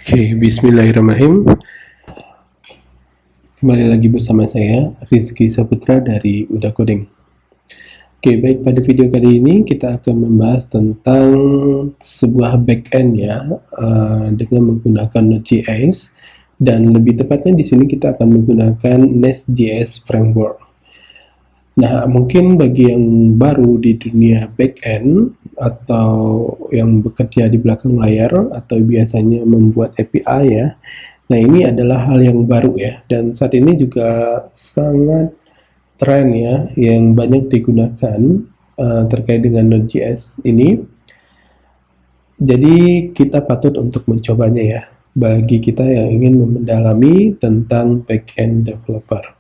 Oke, bismillahirrahmanirrahim. Kembali lagi bersama saya, Rizky Saputra dari Udah Coding. Oke, baik, pada video kali ini kita akan membahas tentang sebuah backend ya, dengan menggunakan Node.js, dan lebih tepatnya di sini kita akan menggunakan Nest.js framework. Nah, mungkin bagi yang baru di dunia backend atau yang bekerja di belakang layar atau biasanya membuat API ya, nah ini adalah hal yang baru ya, dan saat ini juga sangat tren ya, yang banyak digunakan terkait dengan Node.js ini. Jadi kita patut untuk mencobanya ya, bagi kita yang ingin mendalami tentang backend developer.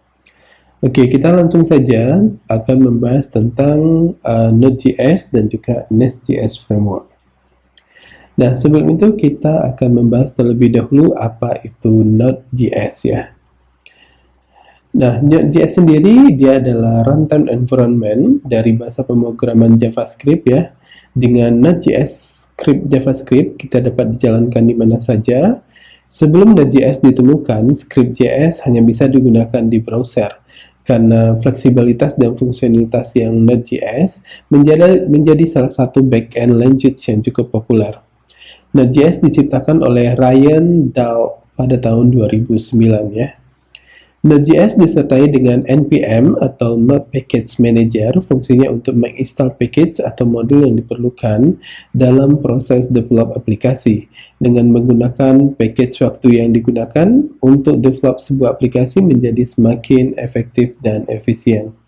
Oke, kita langsung saja akan membahas tentang Node.js dan juga Nest.js framework. Nah, sebelum itu kita akan membahas terlebih dahulu apa itu Node.js ya. Nah, Node.js sendiri dia adalah runtime environment dari bahasa pemrograman JavaScript ya. Dengan Node.js script JavaScript kita dapat dijalankan di mana saja. Sebelum Node.js ditemukan, script.js hanya bisa digunakan di browser. Karena fleksibilitas dan fungsionalitas yang Node.js menjadi salah satu backend language yang cukup populer. Node.js diciptakan oleh Ryan Dahl pada tahun 2009 ya. Node.js disertai dengan NPM atau Node Package Manager, fungsinya untuk menginstal package atau modul yang diperlukan dalam proses develop aplikasi. Dengan menggunakan package, waktu yang digunakan untuk develop sebuah aplikasi menjadi semakin efektif dan efisien.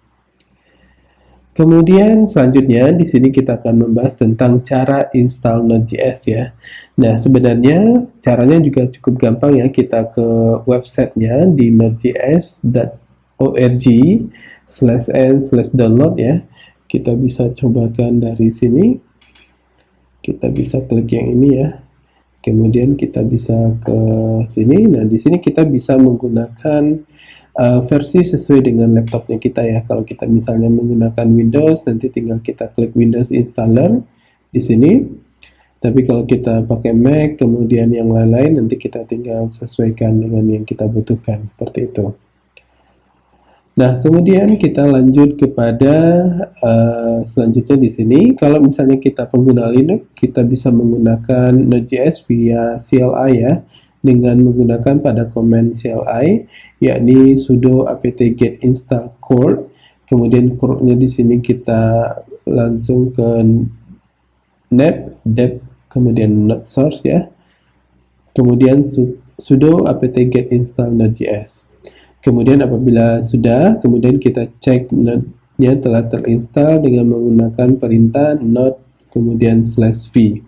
Kemudian selanjutnya di sini kita akan membahas tentang cara install Node.js ya. Nah, sebenarnya caranya juga cukup gampang ya. Kita ke websitenya di nodejs.org/n/download ya. Kita bisa cobakan dari sini. Kita bisa klik yang ini ya. Kemudian kita bisa ke sini. Nah, di sini kita bisa menggunakan versi sesuai dengan laptopnya kita ya. Kalau kita misalnya menggunakan Windows, nanti tinggal kita klik Windows Installer di sini. Tapi kalau kita pakai Mac, kemudian yang lain-lain, nanti kita tinggal sesuaikan dengan yang kita butuhkan, seperti itu. Nah, kemudian kita lanjut kepada selanjutnya di sini. Kalau misalnya kita pengguna Linux, kita bisa menggunakan Node.js via CLI ya, dengan menggunakan pada command CLI, yakni sudo apt-get install core. Kemudian core-nya di sini kita langsung ke nep dep kemudian node source ya. Kemudian sudo apt-get install node.js. Kemudian apabila sudah, kemudian kita cek node-nya telah terinstall dengan menggunakan perintah node kemudian /v.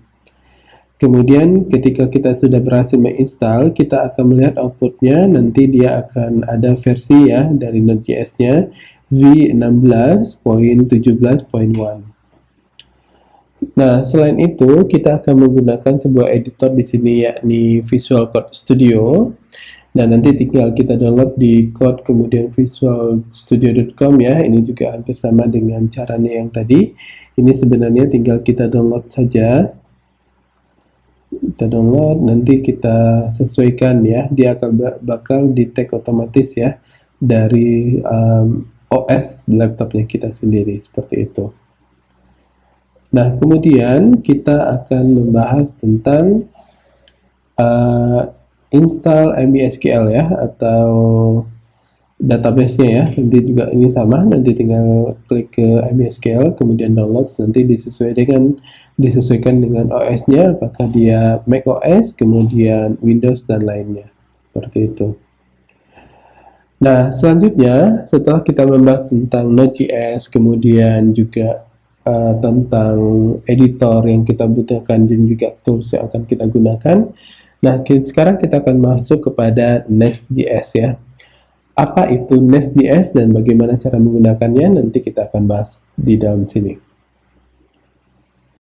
Kemudian ketika kita sudah berhasil menginstal, kita akan melihat outputnya. Nanti dia akan ada versi ya dari Node.js-nya v16.17.1. Nah, selain itu kita akan menggunakan sebuah editor di sini yakni Visual Code Studio. Dan nanti tinggal kita download di code kemudian visualstudio.com ya. Ini juga hampir sama dengan caranya yang tadi. Ini sebenarnya tinggal kita download saja. Kita download, nanti kita sesuaikan ya, dia akan bakal detect otomatis ya dari OS laptopnya kita sendiri, seperti itu. Nah, kemudian kita akan membahas tentang install MySQL ya, atau database-nya ya. Nanti juga ini sama, nanti tinggal klik ke MySQL, kemudian download, nanti disesuaikan dengan OS-nya, apakah dia Mac OS, kemudian Windows dan lainnya, seperti itu. Nah, selanjutnya setelah kita membahas tentang Node.js, kemudian juga tentang editor yang kita butuhkan dan juga tools yang akan kita gunakan. Nah, sekarang kita akan masuk kepada Nest.js ya. Apa itu Nest.js dan bagaimana cara menggunakannya, nanti kita akan bahas di dalam sini.